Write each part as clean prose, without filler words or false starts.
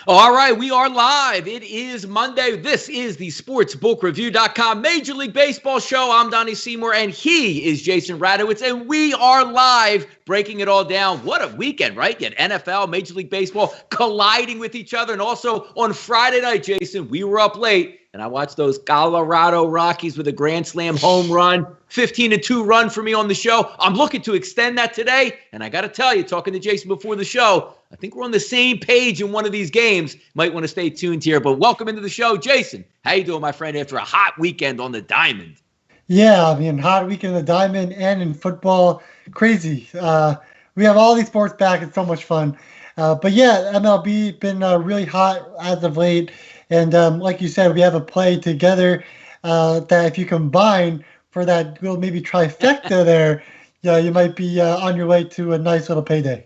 All right, we are live. It is Monday. This is the sportsbookreview.com Major League Baseball show. I'm Donnie Seymour, and he is Jason Radowitz, and we are live breaking it all down. What a weekend, right? You had NFL, Major League Baseball colliding with each other, and also on Friday night, Jason, we were up late, and I watched those Colorado Rockies with a grand slam home run, 15-2 run for me on the show. I'm looking to extend that today, and I got to tell you, talking to Jason before the show, I think we're on the same page in one of these games. Might want to stay tuned here, but welcome into the show. Jason, how you doing, my friend, after a hot weekend on the Diamond? Yeah, I mean, hot weekend on the Diamond and in football. Crazy. We have all these sports back. It's so much fun. But yeah, MLB been really hot as of late. And like you said, we have a play together that if you combine for that little maybe trifecta there, yeah, you might be on your way to a nice little payday.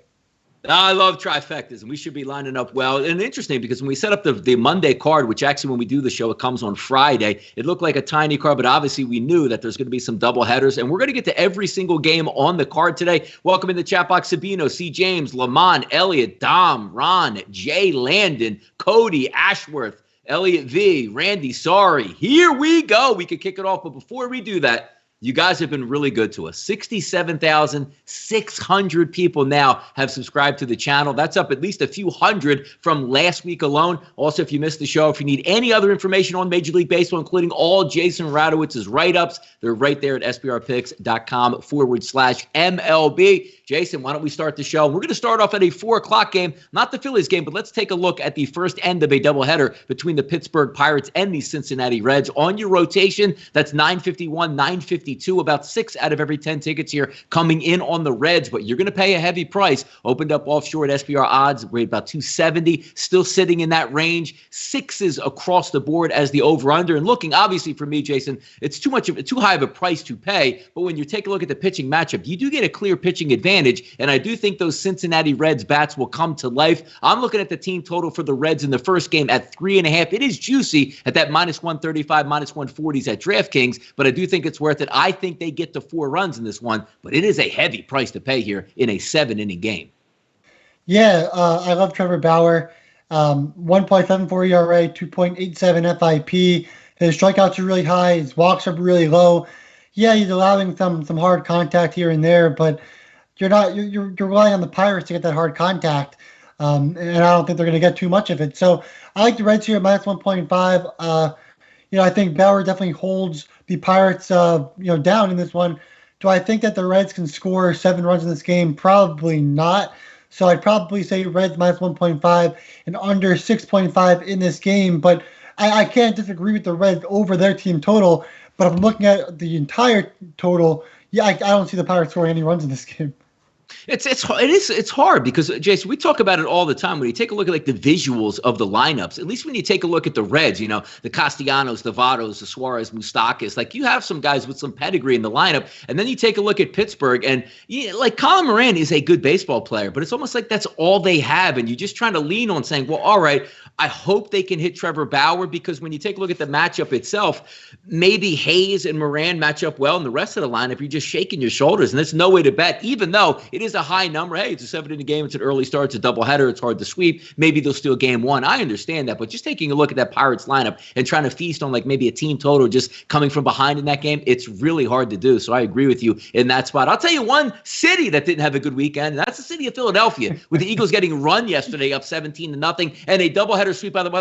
I love trifectas, and we should be lining up well. And interesting, because when we set up the Monday card, which actually when we do the show, it comes on Friday, it looked like a tiny card, but obviously we knew that there's going to be some double headers, and we're going to get to every single game on the card today. Welcome in the chat box, Sabino, C. James, Lamont, Elliot, Dom, Ron, Jay, Landon, Cody, Ashworth, Elliot V, Randy, sorry. Here we go. We could kick it off, but before we do that, you guys have been really good to us. 67,600 people now have subscribed to the channel. That's up at least a few hundred from last week alone. Also, if you missed the show, if you need any other information on Major League Baseball, including all Jason Radowitz's write-ups, they're right there at sbrpicks.com/MLB. Jason, why don't we start the show? We're going to start off at a 4 o'clock game, not the Phillies game, but let's take a look at the first end of a doubleheader between the Pittsburgh Pirates and the Cincinnati Reds. On your rotation, that's 951, 952, about 6 out of every 10 tickets here coming in on the Reds, but you're going to pay a heavy price. Opened up offshore at SPR odds, we're about 270, still sitting in that range. 6s across the board as the over-under, and looking, obviously for me, Jason, it's too high of a price to pay, but when you take a look at the pitching matchup, you do get a clear pitching advantage. And I do think those Cincinnati Reds bats will come to life. I'm looking at the team total for the Reds in the first game at 3.5. It is juicy at that -135, -140s at DraftKings, but I do think it's worth it. I think they get to 4 runs in this one, but it is a heavy price to pay here in a 7-inning game. Yeah, I love Trevor Bauer. 1.74 ERA, 2.87 FIP. His strikeouts are really high. His walks are really low. Yeah, he's allowing some hard contact here and there, but you're relying on the Pirates to get that hard contact, and I don't think they're going to get too much of it. So I like the Reds here at -1.5. I think Bauer definitely holds the Pirates, down in this one. Do I think that the Reds can score 7 runs in this game? Probably not. So I'd probably say Reds -1.5 and under 6.5 in this game. But I can't disagree with the Reds over their team total. But if I'm looking at the entire total, yeah, I don't see the Pirates scoring any runs in this game. It's hard because, Jason, we talk about it all the time. When you take a look at like the visuals of the lineups, at least when you take a look at the Reds, the Castellanos, the Vottos, the Suarez, Moustakas, like you have some guys with some pedigree in the lineup. And then you take a look at Pittsburgh, and like Colin Moran is a good baseball player, but it's almost like that's all they have. And you're just trying to lean on saying, well, all right, I hope they can hit Trevor Bauer, because when you take a look at the matchup itself, maybe Hayes and Moran match up well, and the rest of the lineup, you're just shaking your shoulders, and there's no way to bet, even though it is a high number. Hey, it's a 7-inning game. It's an early start. It's a doubleheader. It's hard to sweep. Maybe they'll steal game 1. I understand that, but just taking a look at that Pirates lineup and trying to feast on like maybe a team total just coming from behind in that game, it's really hard to do. So I agree with you in that spot. I'll tell you one city that didn't have a good weekend, and that's the city of Philadelphia, with the Eagles getting run yesterday up 17-0 and a doubleheader sweep by the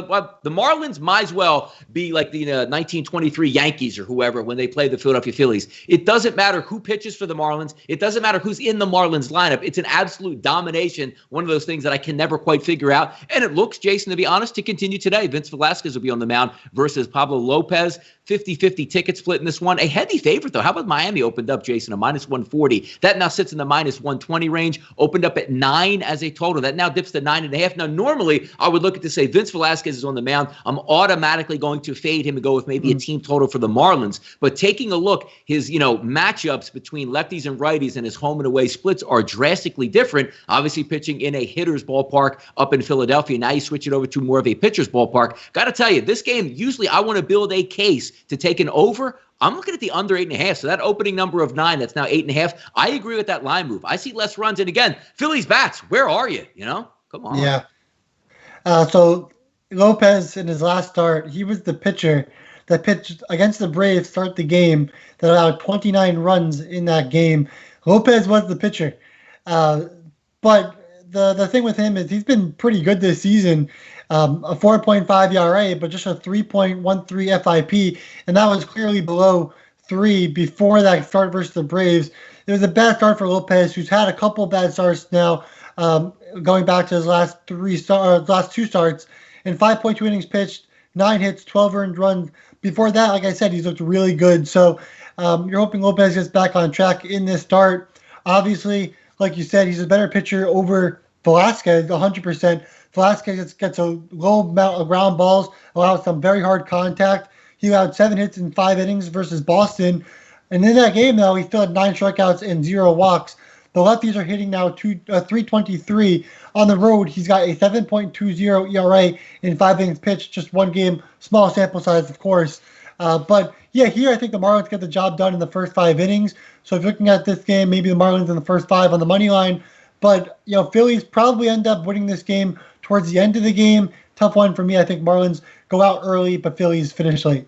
Marlins. Might as well be like the 1923 Yankees or whoever when they play the Philadelphia Phillies. It doesn't matter who pitches for the Marlins. It doesn't matter who's in the Marlins lineup. It's an absolute domination. One of those things that I can never quite figure out. And it looks, Jason, to be honest, to continue today. Vince Velasquez will be on the mound versus Pablo Lopez. 50-50 ticket split in this one. A heavy favorite, though. How about Miami opened up, Jason, a -140? That now sits in the -120 range. Opened up at 9 as a total. That now dips to 9.5. Now, normally, I would look at to say Vince Velasquez is on the mound. I'm automatically going to fade him and go with maybe a team total for the Marlins. But taking a look, his, matchups between lefties and righties and his home and away splits are drastically different. Obviously, pitching in a hitter's ballpark up in Philadelphia. Now you switch it over to more of a pitcher's ballpark. Got to tell you, this game, usually I want to build a case to take an over. I'm looking at the under 8.5. So that opening number of 9, that's now 8.5. I agree with that line move. I see less runs. And again, Phillies bats, where are you? Come on. Yeah. So Lopez in his last start, he was the pitcher that pitched against the Braves start the game that allowed 29 runs in that game. Lopez was the pitcher. Uh, but the thing with him is he's been pretty good this season. A 4.5 ERA, but just a 3.13 FIP, and that was clearly below 3 before that start versus the Braves. It was a bad start for Lopez, who's had a couple bad starts now, going back to his last two starts. In 5.2 innings pitched, 9 hits, 12 earned runs. Before that, like I said, he's looked really good. So you're hoping Lopez gets back on track in this start. Obviously, like you said, he's a better pitcher over Velasquez, 100%. Velasquez gets a low amount of ground balls, allows some very hard contact. He allowed 7 hits in 5 innings versus Boston. And in that game, though, he still had 9 strikeouts and 0 walks. The lefties are hitting now 3.23. On the road, he's got a 7.20 ERA in 5 innings pitched, just one game, small sample size, of course. But yeah, here I think the Marlins get the job done in the first 5 innings. So if you're looking at this game, maybe the Marlins in the first 5 on the money line. But Phillies probably end up winning this game towards the end of the game. Tough one for me. I think Marlins go out early, but Phillies finish late.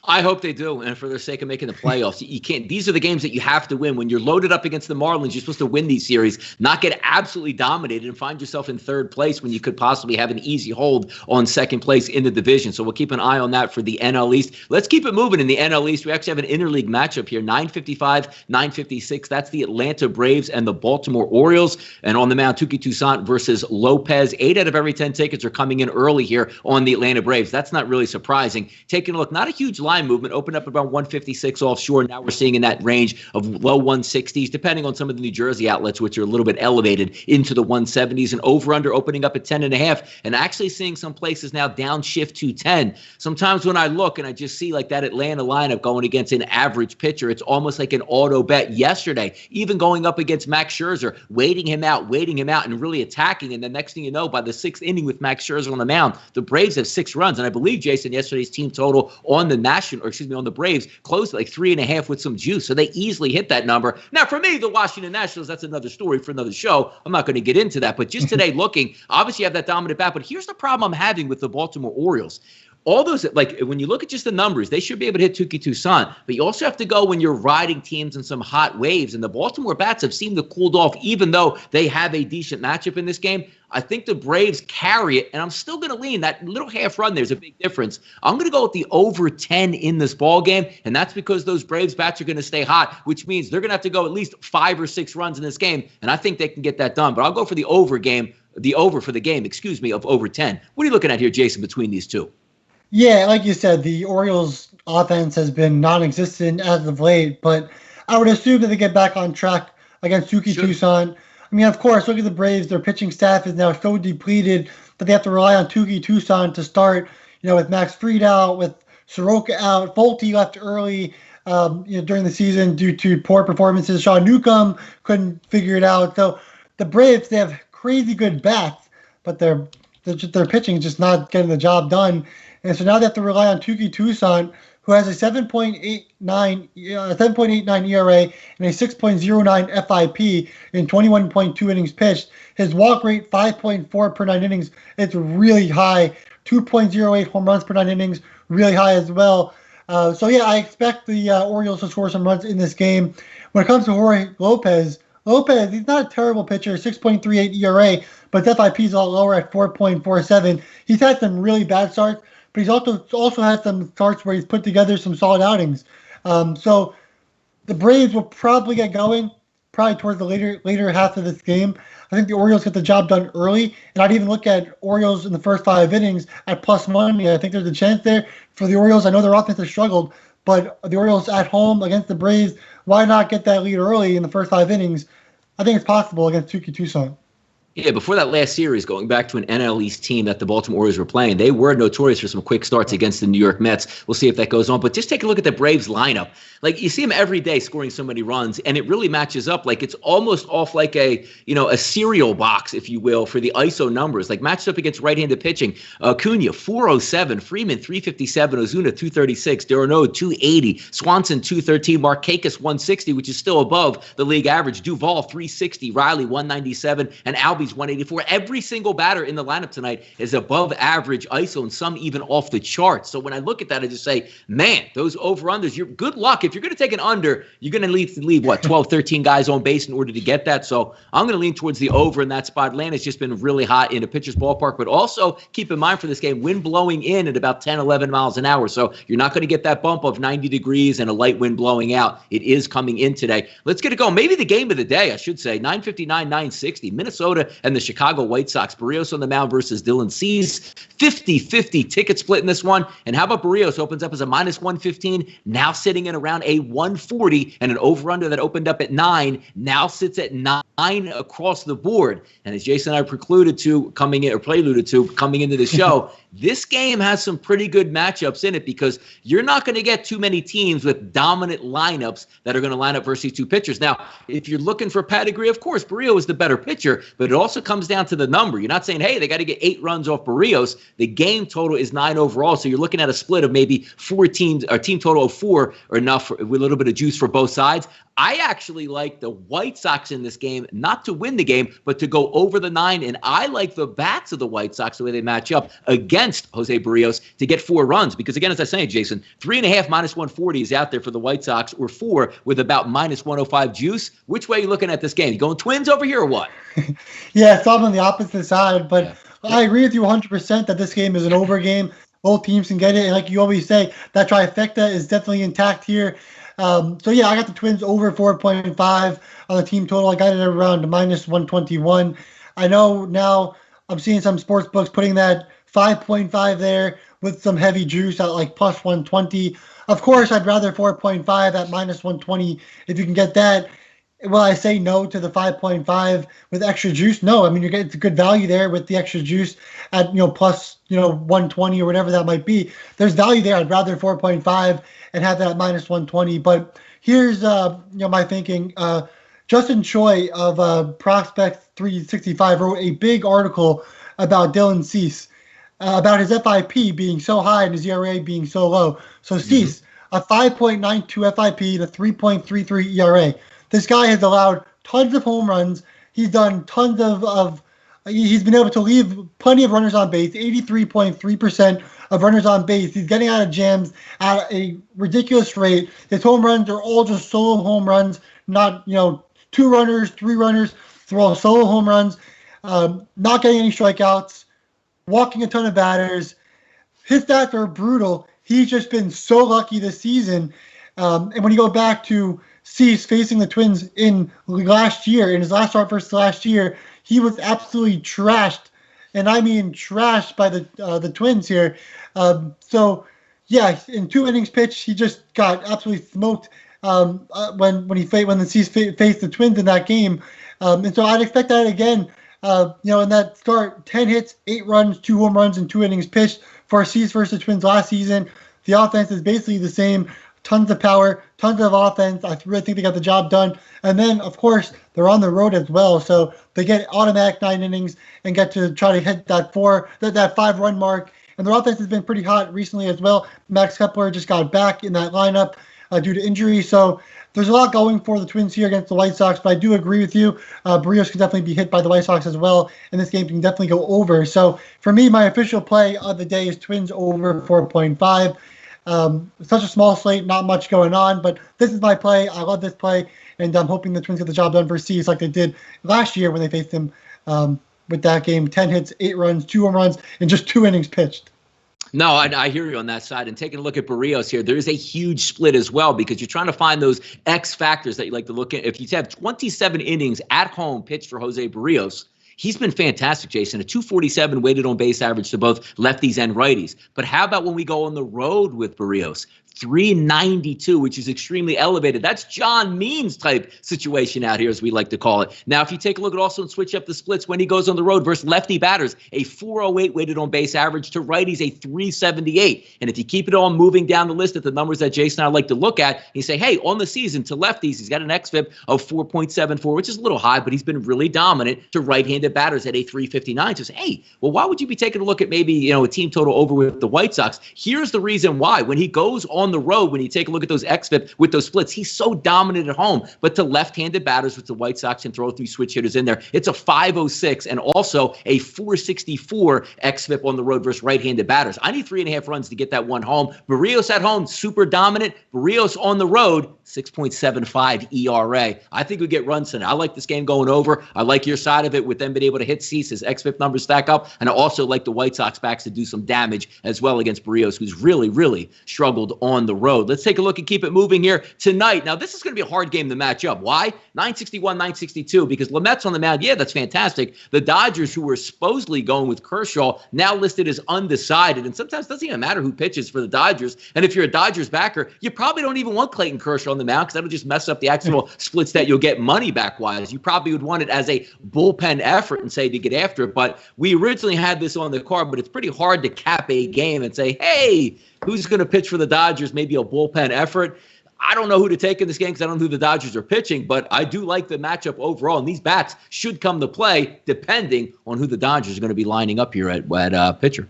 I hope they do, and for the sake of making the playoffs, you can't. These are the games that you have to win. When you're loaded up against the Marlins, you're supposed to win these series, not get absolutely dominated and find yourself in third place when you could possibly have an easy hold on second place in the division. So we'll keep an eye on that for the NL East. Let's keep it moving in the NL East. We actually have an interleague matchup here, 9:55, 9:56. That's the Atlanta Braves and the Baltimore Orioles. And on the mound, Touki Toussaint versus Lopez. 8 out of every 10 tickets are coming in early here on the Atlanta Braves. That's not really surprising. Taking a look, not a huge line movement, opened up about 156 offshore. Now we're seeing in that range of low 160s, depending on some of the New Jersey outlets, which are a little bit elevated into the 170s, and over-under opening up at 10.5, and actually seeing some places now downshift to 10. Sometimes when I look and I just see like that Atlanta lineup going against an average pitcher, it's almost like an auto bet yesterday, even going up against Max Scherzer, waiting him out, and really attacking. And the next thing you know, by the 6th inning with Max Scherzer on the mound, the Braves have 6 runs. And I believe, Jason, yesterday's team total on the on the Braves closed like 3.5 with some juice. So they easily hit that number. Now, for me, the Washington Nationals, that's another story for another show. I'm not going to get into that. But just today looking, obviously you have that dominant bat. But here's the problem I'm having with the Baltimore Orioles. All those, like when you look at just the numbers, they should be able to hit Touki Toussaint. But you also have to go when you're riding teams in some hot waves. And the Baltimore bats have seemed to cool off, even though they have a decent matchup in this game. I think the Braves carry it, and I'm still going to lean. That little half run, there's a big difference. I'm going to go with the over 10 in this ball game, and that's because those Braves bats are going to stay hot, which means they're going to have to go at least 5 or 6 runs in this game, and I think they can get that done. But I'll go for the over for the game, of over 10. What are you looking at here, Jason, between these two? Yeah, like you said, the Orioles' offense has been non-existent as of late, but I would assume that they get back on track against Touki Toussaint. I mean, of course, look at the Braves. Their pitching staff is now so depleted that they have to rely on Touki Toussaint to start, with Max Fried out, with Soroka out. Folty left early during the season due to poor performances. Sean Newcomb couldn't figure it out. So the Braves, they have crazy good bats, but their pitching is just not getting the job done. And so now they have to rely on Touki Toussaint, who has a 7.89 ERA and a 6.09 FIP in 21.2 innings pitched. His walk rate, 5.4 per 9 innings. It's really high. 2.08 home runs per 9 innings, really high as well. I expect the Orioles to score some runs in this game. When it comes to Jorge Lopez, he's not a terrible pitcher, 6.38 ERA, but his FIP is a lot lower at 4.47. He's had some really bad starts, but he's also had some starts where he's put together some solid outings. So the Braves will probably get going towards the later half of this game. I think the Orioles get the job done early, and I'd even look at Orioles in the first 5 innings at plus money. I think there's a chance there for the Orioles. I know their offense has struggled, but the Orioles at home against the Braves, why not get that lead early in the first 5 innings? I think it's possible against Touki Toussaint. Yeah, before that last series, going back to an NL East team that the Baltimore Orioles were playing, they were notorious for some quick starts against the New York Mets. We'll see if that goes on. But just take a look at the Braves lineup. Like, you see them every day scoring so many runs, and it really matches up. Like, it's almost off like a cereal box, if you will, for the ISO numbers. Like, matched up against right-handed pitching. Acuna, 407. Freeman, 357. Ozuna, 236. D'Arnaud, 280. Swanson, 213. Markakis, 160, which is still above the league average. Duvall, 360. Riley, 197. And Albert Albie's 184. Every single batter in the lineup tonight is above average ISO, and some even off the charts. So when I look at that, I just say, man, those over-unders, you're good luck. If you're going to take an under, you're going to leave what, 12, 13 guys on base in order to get that. So I'm going to lean towards the over in that spot. Atlanta's just been really hot in a pitcher's ballpark, but also keep in mind for this game, wind blowing in at about 10, 11 miles an hour. So you're not going to get that bump of 90 degrees and a light wind blowing out. It is coming in today. Let's get it going. Maybe the game of the day, I should say, 959, 960. Minnesota and the Chicago White Sox. Barrios on the mound versus Dylan Cease. 50-50 ticket split in this one. And how about Barrios opens up as a minus 115, now sitting in around a 140, and an over-under that opened up at 9 now sits at 9 across the board. And as Jason and I preluded to coming into the show, this game has some pretty good matchups in it because you're not going to get too many teams with dominant lineups that are going to line up versus these two pitchers. Now, if you're looking for pedigree, of course, Barrios is the better pitcher, but it also comes down to the number. You're not saying, hey, they got to get 8 runs off Barrios. The game total is 9 overall, so you're looking at a split of maybe 4 teams, or team total of 4 or enough with a little bit of juice for both sides. I actually like the White Sox in this game, not to win the game, but to go over the 9. And I like the bats of the White Sox, the way they match up against Jose Barrios, to get 4 runs. Because again, as I say, Jason, 3.5 minus 140 is out there for the White Sox, or 4 with about minus 105 juice. Which way are you looking at this game? You going Twins over here or what? Yeah, so I'm on the opposite side, but yeah. I agree with you 100% that this game is an over game. Both teams can get it. And like you always say, that trifecta is definitely intact here. So yeah, I got the Twins over 4.5 on the team total. I got it around minus 121. I know now I'm seeing some sports books putting that 5.5 there with some heavy juice at like plus 120. Of course, I'd rather 4.5 at minus 120 if you can get that. Will I say no to the 5.5 with extra juice? No, I mean, you're getting good value there with the extra juice at, plus, 120 or whatever that might be. There's value there. I'd rather 4.5 and have that at minus 120. But here's, my thinking. Justin Choi of Prospect 365 wrote a big article about Dylan Cease, about his FIP being so high and his ERA being so low. So Cease, a 5.92 FIP and a 3.33 ERA. This guy has allowed tons of home runs. He's done tons of he's been able to leave plenty of runners on base, 83.3% of runners on base. He's getting out of jams at a ridiculous rate. His home runs are all just solo home runs, not, 2 runners, 3 runners. They're all solo home runs, not getting any strikeouts, walking a ton of batters. His stats are brutal. He's just been so lucky this season. And when you go back to Cease facing the Twins in last year, in his last start versus last year, he was absolutely trashed, and I mean trashed by the Twins here. So yeah, in 2 innings pitched, he just got absolutely smoked when the Cease faced the Twins in that game. And so I'd expect that again. In that start, 10 hits, 8 runs, 2 home runs, and 2 innings pitched for Cease versus the Twins last season. The offense is basically the same. Tons of power, tons of offense. I really think they got the job done. And then, of course, they're on the road as well. So they get automatic 9 innings and get to try to hit that 5-run mark. And their offense has been pretty hot recently as well. Max Kepler just got back in that lineup due to injury. So there's a lot going for the Twins here against the White Sox. But I do agree with you. Barrios can definitely be hit by the White Sox as well. And this game can definitely go over. So for me, my official play of the day is Twins over 4.5. Such a small slate, not much going on, but this is my play. I love this play, and I'm hoping the Twins get the job done for Cease like they did last year when they faced him with that game. 10 hits, 8 runs, 2 home runs, and just 2 innings pitched. No, I hear you on that side. And taking a look at Barrios here, there is a huge split as well because you're trying to find those X factors that you like to look at. If you have 27 innings at home pitched for Jose Barrios, he's been fantastic, Jason. A 247 weighted on base average to both lefties and righties. But how about when we go on the road with Barrios? 392, which is extremely elevated. That's John Means type situation out here, as we like to call it. Now, if you take a look at also and switch up the splits when he goes on the road versus lefty batters, a 408 weighted on base average to righties, a 378. And if you keep it on moving down the list at the numbers that Jason and I like to look at, you say, hey, on the season to lefties, he's got an xFIP of 4.74, which is a little high, but he's been really dominant to right-handed batters at a 359. So say, hey, well, why would you be taking a look at maybe, a team total over with the White Sox? Here's the reason why. When he goes on on the road, when you take a look at those xFIP with those splits, he's so dominant at home. But to left-handed batters, which the White Sox can throw 3 switch hitters in there, it's a 506 and also a 464 xFIP on the road versus right-handed batters. I need 3.5 runs to get that one home. Barrios at home, super dominant. Barrios on the road, 6.75 ERA. I think we get runs tonight. I like this game going over. I like your side of it with them being able to hit Cease's xFIP numbers stack up. And I also like the White Sox backs to do some damage as well against Barrios, who's really, really struggled on the road. Let's take a look and keep it moving here tonight. Now, this is going to be a hard game to match up. Why? 961, 962, because Lamette's on the mound. Yeah, that's fantastic. The Dodgers, who were supposedly going with Kershaw, now listed as undecided. And sometimes it doesn't even matter who pitches for the Dodgers. And if you're a Dodgers backer, you probably don't even want Clayton Kershaw on the mound because that'll just mess up the actual splits that you'll get money back wise. You probably would want it as a bullpen effort and say to get after it. But we originally had this on the card, but it's pretty hard to cap a game and say, hey, who's going to pitch for the Dodgers? Maybe a bullpen effort. I don't know who to take in this game because I don't know who the Dodgers are pitching, but I do like the matchup overall. And these bats should come to play depending on who the Dodgers are going to be lining up here at pitcher.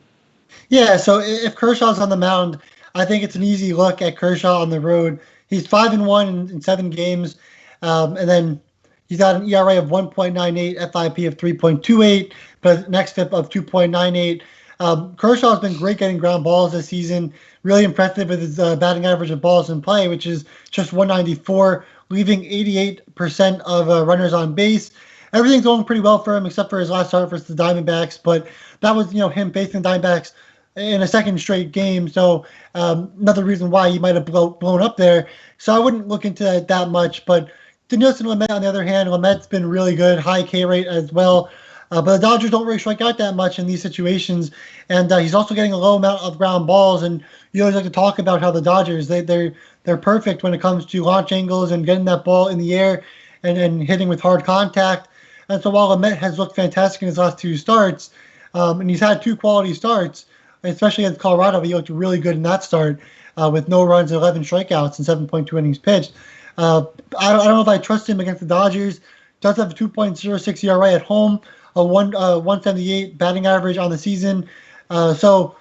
Yeah, so if Kershaw's on the mound, I think it's an easy look at Kershaw on the road. He's 5-1 in 7 games, and then he's got an ERA of 1.98, FIP of 3.28, but an xFIP of 2.98. Kershaw's been great getting ground balls this season. Really impressive with his batting average of balls in play, which is just 194, leaving 88% of runners on base. Everything's going pretty well for him except for his last start versus the Diamondbacks, but that was him facing the Diamondbacks in a second straight game, so another reason why he might have blown up there. So I wouldn't look into that much, but Dinelson Lamet, on the other hand, Lamet's been really good, high K rate as well. But the Dodgers don't really strike out that much in these situations, and he's also getting a low amount of ground balls. And you always like to talk about how the Dodgers they're perfect when it comes to launch angles and getting that ball in the air and hitting with hard contact. And so while Lamet has looked fantastic in his last 2 starts, and he's had 2 quality starts, especially against Colorado, he looked really good in that start with no runs and 11 strikeouts and 7.2 innings pitched. I don't know if I trust him against the Dodgers. Does have a 2.06 ERA at home, a 178 batting average on the season. So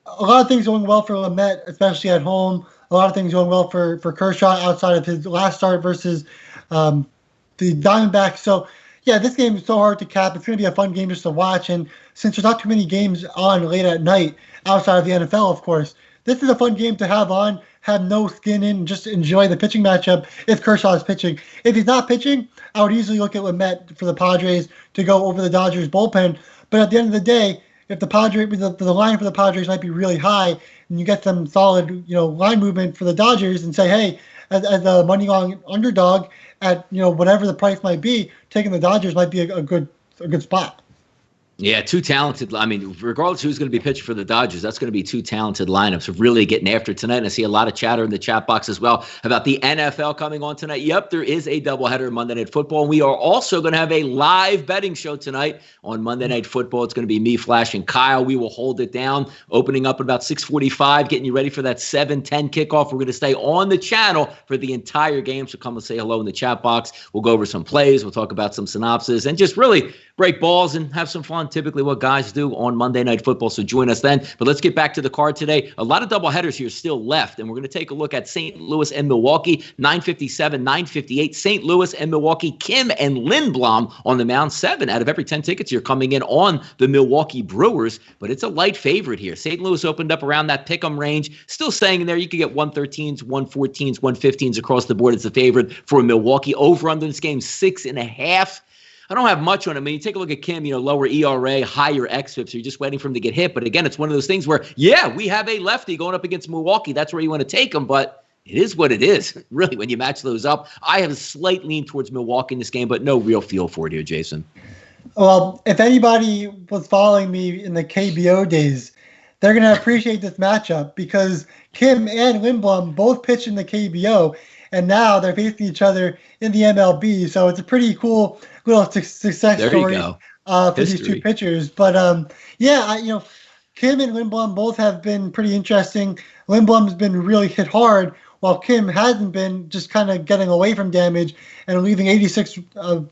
a lot of things going well for Lamet, especially at home. A lot of things going well for Kershaw outside of his last start versus the Diamondbacks. So, yeah, this game is so hard to cap. It's going to be a fun game just to watch. And since there's not too many games on late at night outside of the NFL, of course, this is a fun game to have on, have no skin in, and just enjoy the pitching matchup if Kershaw is pitching. If he's not pitching, I would easily look at Lamet for the Padres to go over the Dodgers bullpen. But at the end of the day, if the line for the Padres might be really high, and you get some solid, line movement for the Dodgers, and say, hey, as a money long underdog at whatever the price might be, taking the Dodgers might be a good spot. Yeah, 2 talented. I mean, regardless who's going to be pitching for the Dodgers, that's going to be 2 talented lineups of really getting after tonight. And I see a lot of chatter in the chat box as well about the NFL coming on tonight. Yep, there is a doubleheader Monday Night Football. And we are also going to have a live betting show tonight on Monday Night Football. It's going to be me, Flash, and Kyle. We will hold it down, opening up at about 6:45, getting you ready for that 7:10 kickoff. We're going to stay on the channel for the entire game. So come and say hello in the chat box. We'll go over some plays. We'll talk about some synopsis and just really break balls and have some fun, typically what guys do on Monday Night Football. So join us then. But let's get back to the card today. A lot of doubleheaders here still left, and we're going to take a look at St. Louis and Milwaukee, 9:57, 9:58. St. Louis and Milwaukee, Kim and Lindblom on the mound. 7 out of every 10 tickets here coming in on the Milwaukee Brewers, but it's a light favorite here. St. Louis opened up around that pick'em range, still staying in there. You could get 113s, 114s, 115s across the board. It's the favorite for Milwaukee. Over under this game, 6.5. I don't have much on him. I mean, you take a look at Kim, lower ERA, higher xFIP, so you're just waiting for him to get hit. But again, it's one of those things where, yeah, we have a lefty going up against Milwaukee. That's where you want to take him, but it is what it is, really, when you match those up. I have a slight lean towards Milwaukee in this game, but no real feel for it here, Jason. Well, if anybody was following me in the KBO days, they're going to appreciate this matchup because Kim and Lindblom both pitched in the KBO, and now they're facing each other in the MLB. So it's a pretty cool little success story for these 2 pitchers. But Kim and Lindblom both have been pretty interesting. Lindblom's been really hit hard, while Kim hasn't been, just kind of getting away from damage and leaving 86% of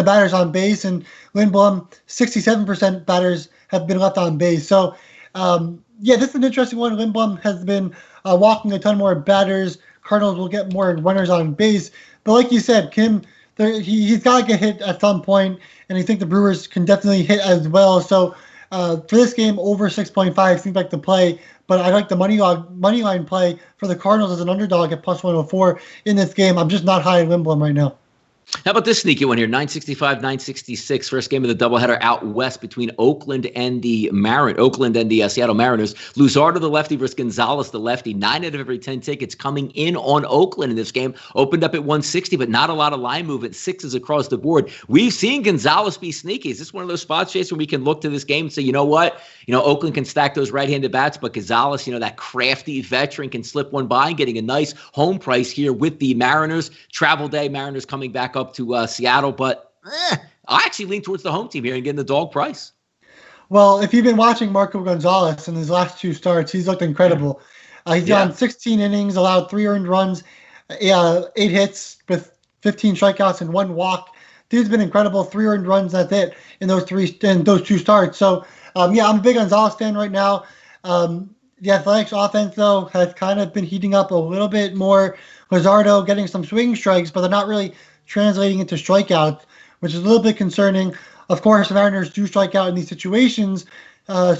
batters on base. And Lindblom, 67% batters have been left on base. So Yeah, this is an interesting one. Lindblom has been walking a ton more batters. Cardinals will get more runners on base. But like you said, Kim, he's got to get hit at some point, and I think the Brewers can definitely hit as well. So for this game, over 6.5 seems like the play. But I like the money line play for the Cardinals as an underdog at plus 104 in this game. I'm just not high in Lindblom right now. How about this sneaky one here? 965, 966. First game of the doubleheader out west between Oakland and the Seattle Mariners. Luzardo, the lefty, versus Gonzalez, the lefty. 9 out of every 10 tickets coming in on Oakland in this game. Opened up at 160, but not a lot of line movement. 6s across the board. We've seen Gonzalez be sneaky. Is this one of those spots, Jason, where we can look to this game and say, you know what? Oakland can stack those right-handed bats, but Gonzalez, that crafty veteran, can slip one by and getting a nice home price here with the Mariners. Travel day, Mariners coming back up to Seattle, but I actually lean towards the home team here and getting the dog price. Well, if you've been watching Marco Gonzalez in his last 2 starts, he's looked incredible. He's gone 16 innings, allowed 3 earned runs, 8 hits with 15 strikeouts and 1 walk. Dude's been incredible. 3 earned runs, that's it in those 2 starts. So, I'm a big Gonzalez fan right now. The Athletics offense, though, has kind of been heating up a little bit more. Luzardo getting some swing strikes, but they're not really translating into strikeouts, which is a little bit concerning. Of course, the Mariners do strike out in these situations. I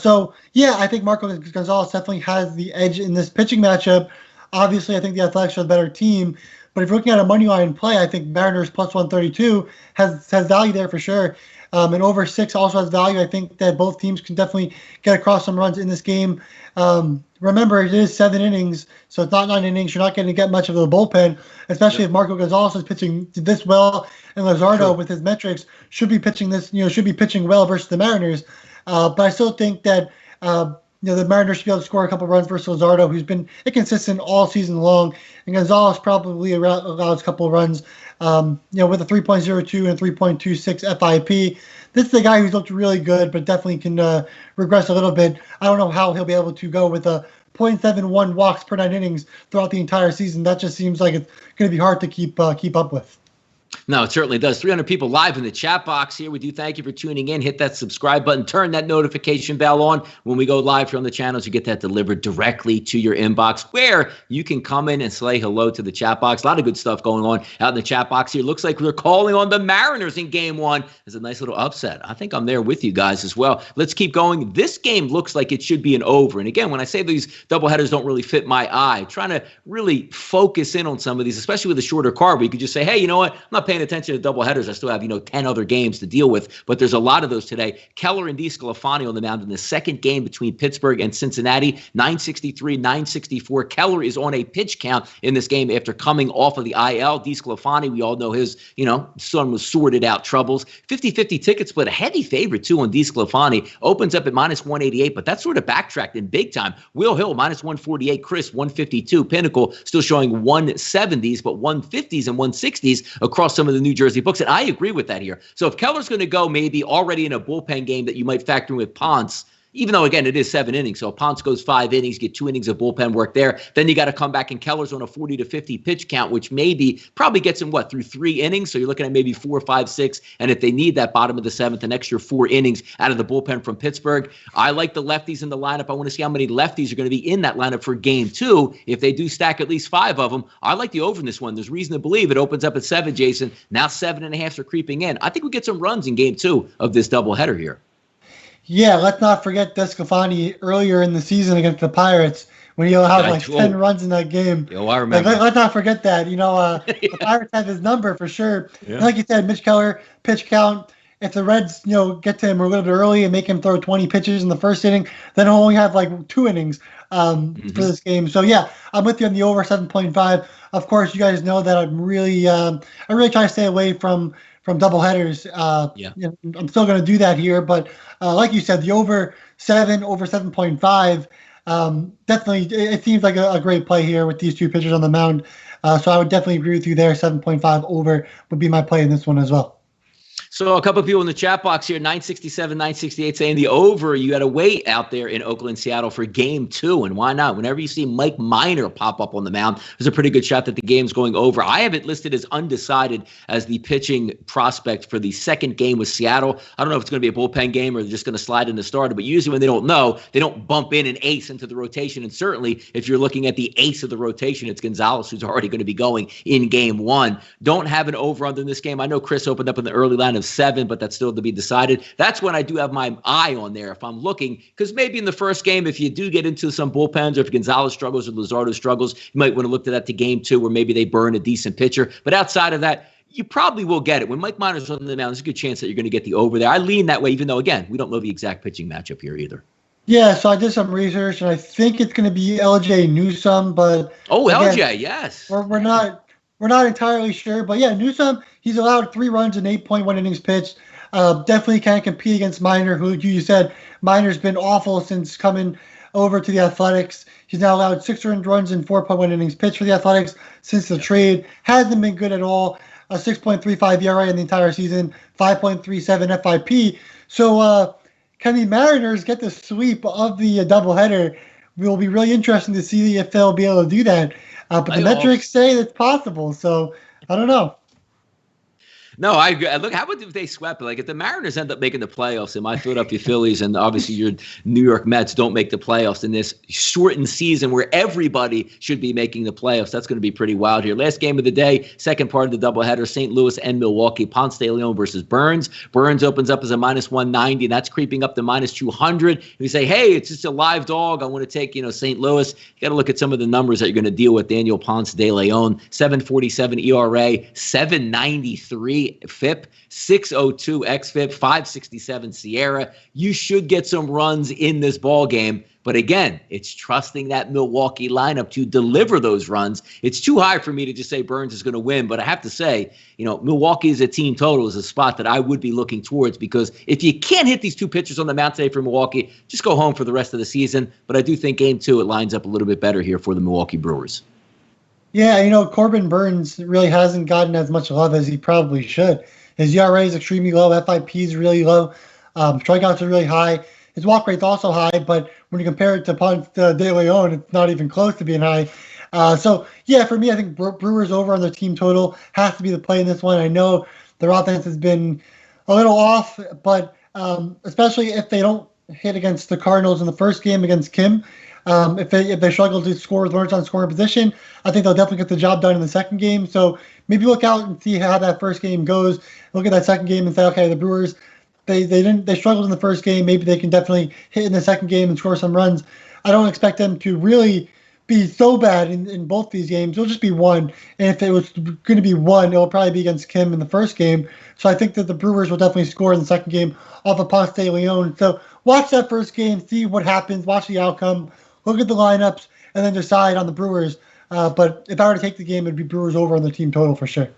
think Marco Gonzalez definitely has the edge in this pitching matchup. Obviously, I think the Athletics are the better team. But if you're looking at a money line play, I think Mariners plus 132 has value there for sure. And over 6 also has value. I think that both teams can definitely get across some runs in this game. Remember, it is 7 innings, so it's not 9 innings. You're not going to get much of the bullpen, especially if Marco Gonzalez is pitching this well, and Luzardo with his metrics should be pitching well versus the Mariners. But I still think that the Mariners should be able to score a couple runs versus Luzardo, who's been inconsistent all season long, and Gonzalez probably allows a couple of runs. With a 3.02 and 3.26 FIP. This is a guy who's looked really good, but definitely can regress a little bit. I don't know how he'll be able to go with a 0.71 walks per 9 innings throughout the entire season. That just seems like it's going to be hard to keep up with. No, it certainly does. 300 people live in the chat box here. We do thank you for tuning in. Hit that subscribe button. Turn that notification bell on. When we go live here on the channels, you get that delivered directly to your inbox, where you can come in and say hello to the chat box. A lot of good stuff going on out in the chat box here. Looks like we're calling on the Mariners in game 1. There's a nice little upset. I think I'm there with you guys as well. Let's keep going. This game looks like it should be an over. And again, when I say these doubleheaders don't really fit my eye, trying to really focus in on some of these, especially with a shorter card, where you could just say, hey, you know what? I'm not paying attention to doubleheaders. I still have, 10 other games to deal with, but there's a lot of those today. Keller and DeSclafani on the mound in the second game between Pittsburgh and Cincinnati, 963, 964. Keller is on a pitch count in this game after coming off of the IL. DeSclafani, we all know his, son was sorted out troubles. 50-50 ticket split, a heavy favorite too on DeSclafani. Opens up at minus 188, but that's sort of backtracked in big time. Will Hill, minus 148. Chris, 152. Pinnacle still showing 170s, but 150s and 160s across some of the New Jersey books. And I agree with that here. So if Keller's going to go maybe already in a bullpen game that you might factor in with Ponce, even though, again, it is 7 innings. So if Ponce goes 5 innings, get 2 innings of bullpen work there. Then you got to come back, and Keller's on a 40 to 50 pitch count, which probably gets him, through 3 innings. So you're looking at maybe 4, 5, 6. And if they need that bottom of the 7th, an extra 4 innings out of the bullpen from Pittsburgh. I like the lefties in the lineup. I want to see how many lefties are going to be in that lineup for game 2. If they do stack at least 5 of them, I like the over in this one. There's reason to believe it opens up at 7, Jason. Now 7.5 are creeping in. I think we get some runs in game 2 of this doubleheader here. Yeah, let's not forget DeSclafani earlier in the season against the Pirates when he allowed 10 runs in that game. I remember. Let's not forget that. The Pirates have his number for sure. Yeah. Like you said, Mitch Keller, pitch count. If the Reds, get to him a little bit early and make him throw 20 pitches in the first inning, then he'll only have 2 innings for this game. So yeah, I'm with you on the over 7.5. Of course, you guys know that I really try to stay away from doubleheaders. I'm still going to do that here, but like you said, the over 7, over 7.5, definitely it seems like a great play here with these 2 pitchers on the mound. So I would definitely agree with you there. 7.5 over would be my play in this one as well. So a couple of people in the chat box here, 967, 968, saying the over, you got to wait out there in Oakland, Seattle for game 2. And why not? Whenever you see Mike Minor pop up on the mound, there's a pretty good shot that the game's going over. I have it listed as undecided as the pitching prospect for the second game with Seattle. I don't know if it's going to be a bullpen game or they're just going to slide in the starter, but usually when they don't know, they don't bump in an ace into the rotation. And certainly if you're looking at the ace of the rotation, it's Gonzalez, who's already going to be going in game 1. Don't have an over-under in this game. I know Chris opened up in the early line of 7, but that's still to be decided. That's when I do have my eye on there if I'm looking, because maybe in the first game, if you do get into some bullpens or if Gonzalez struggles or Luzardo struggles, you might want to look to that to game 2 where maybe they burn a decent pitcher. But outside of that, you probably will get it. When Mike Minor's on the mound, there's a good chance that you're going to get the over there. I lean that way, even though, again, we don't know the exact pitching matchup here either. Yeah, so I did some research, and I think it's going to be LJ Newsome, but again, LJ, yes. We're not entirely sure, but yeah, Newsome, he's allowed 3 runs in 8.1 innings pitched. Definitely can't compete against Minor, who you said Minor's been awful since coming over to the Athletics. He's now allowed 6 earned runs in 4.1 innings pitched for the Athletics since the trade. Hasn't been good at all. A 6.35 ERA in the entire season, 5.37 FIP. So can the Mariners get the sweep of the doubleheader? It will be really interesting to see if they'll be able to do that. But the metrics say it's possible, so I don't know. No, I agree. Look, how about if they swept? Like, if the Mariners end up making the playoffs and my Philadelphia Phillies and obviously your New York Mets don't make the playoffs in this shortened season where everybody should be making the playoffs, that's going to be pretty wild here. Last game of the day, second part of the doubleheader, St. Louis and Milwaukee, Ponce de Leon versus Burns. Burns opens up as a minus 190, and that's creeping up to minus 200. If you say, hey, it's just a live dog, I want to take, St. Louis, you got to look at some of the numbers that you're going to deal with. Daniel Ponce de Leon, 7.47 ERA, 7.93 FIP, 602 xFIP, 567 Sierra. You should get some runs in this ball game. But again, it's trusting that Milwaukee lineup to deliver those runs. It's too high for me to just say Burns is going to win. But I have to say, Milwaukee as a team total is a spot that I would be looking towards, because if you can't hit these 2 pitchers on the mound today for Milwaukee, just go home for the rest of the season. But I do think game 2, it lines up a little bit better here for the Milwaukee Brewers. Yeah, Corbin Burns really hasn't gotten as much love as he probably should. His ERA is extremely low. FIP is really low. Strikeouts are really high. His walk rate's also high, but when you compare it to Ponce de Leon, it's not even close to being high. So, yeah, for me, I think Brewers over on their team total has to be the play in this one. I know their offense has been a little off, but especially if they don't hit against the Cardinals in the first game against Kim, if they struggle to score with runners on scoring position, I think they'll definitely get the job done in the second game. So maybe look out and see how that first game goes. Look at that second game and say, okay, the Brewers, they struggled in the first game. Maybe they can definitely hit in the second game and score some runs. I don't expect them to really be so bad in both these games. It'll just be one. And if it was going to be one, it'll probably be against Kim in the first game. So I think that the Brewers will definitely score in the second game off of Ponce de Leon. So watch that first game, see what happens, watch the outcome, look at the lineups, and then decide on the Brewers. But if I were to take the game, it would be Brewers over on the team total for sure.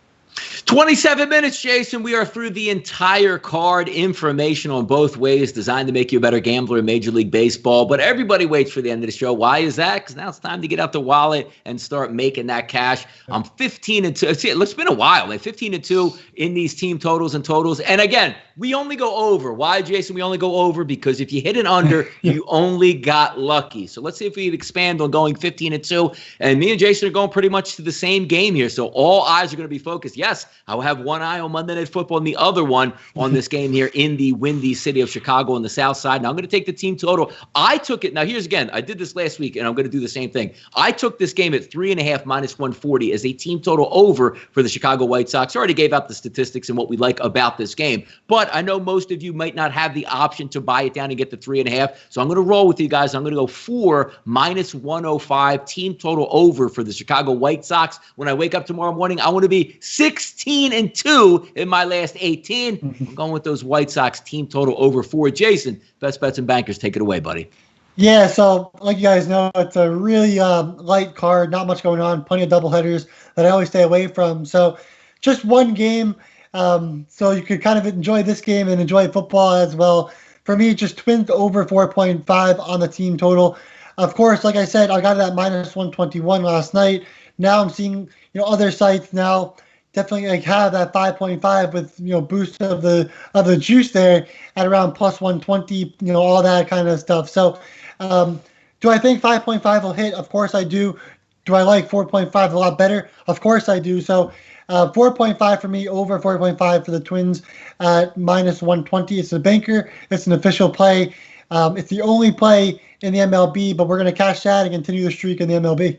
27 minutes, Jason. We are through the entire card. Information on both ways, designed to make you a better gambler in Major League Baseball. But everybody waits for the end of the show. Why is that? Because now it's time to get out the wallet and start making that cash. I'm 15-2. It's been a while, man. 15-2 in these team totals and totals. And again, we only go over. Why, Jason? We only go over because if you hit an under, you only got lucky. So let's see if we can expand on going 15-2. And me and Jason are going pretty much to the same game here. So all eyes are going to be focused. Yes, I will have one eye on Monday Night Football and the other one on this game here in the windy city of Chicago on the south side. Now, I'm going to take the team total. I took it. Now, here's again. I did this last week, and I'm going to do the same thing. I took this game at 3.5 minus 140 as a team total over for the Chicago White Sox. I already gave out the statistics and what we like about this game. But I know most of you might not have the option to buy it down and get the 3.5. So I'm going to roll with you guys. I'm going to go 4 minus 105 team total over for the Chicago White Sox. When I wake up tomorrow morning, I want to be 16-2 in my last 18. I'm going with those White Sox team total over 4. Jason, best bets and bankers, take it away, buddy. Yeah, so like you guys know, it's a really light card, not much going on, plenty of doubleheaders that I always stay away from. So just one game, so you could kind of enjoy this game and enjoy football as well. For me, just Twins over 4.5 on the team total. Of course, like I said, I got it at minus 121 last night. Now I'm seeing other sites now definitely like have that 5.5 with boost of the juice there at around plus 120, all that kind of stuff. So do I think 5.5 will hit? Of course I do. Do I like 4.5 a lot better? Of course I do. So 4.5 for me, over 4.5 for the Twins at minus 120. It's a banker. It's an official play. It's the only play in the MLB, but we're going to cash that and continue the streak in the MLB.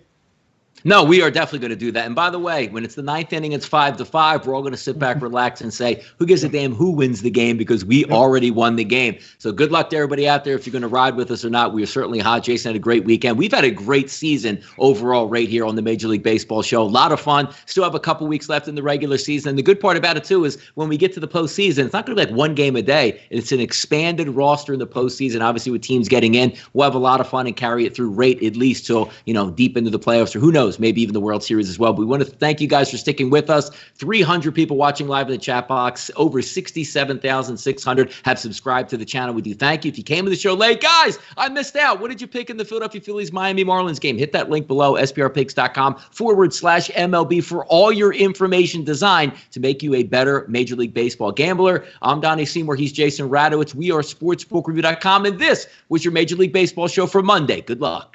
No, we are definitely going to do that. And by the way, when it's the ninth inning, it's 5-5. We're all going to sit back, relax, and say, who gives a damn who wins the game, because we already won the game. So good luck to everybody out there. If you're going to ride with us or not, we are certainly hot. Jason had a great weekend. We've had a great season overall right here on the Major League Baseball show. A lot of fun. Still have a couple weeks left in the regular season. And the good part about it, too, is when we get to the postseason, it's not going to be like one game a day. It's an expanded roster in the postseason. Obviously, with teams getting in, we'll have a lot of fun and carry it through right at least till, deep into the playoffs, or who knows, maybe even the World Series as well. But we want to thank you guys for sticking with us. 300 people watching live in the chat box. Over 67,600 have subscribed to the channel. We do thank you. If you came to the show late, guys, I missed out. What did you pick in the Philadelphia Phillies Miami Marlins game? Hit that link below, SBRpicks.com/MLB, for all your information designed to make you a better Major League Baseball gambler. I'm Donnie Seymour. He's Jason Radowitz. We are SportsBookReview.com, and this was your Major League Baseball show for Monday. Good luck.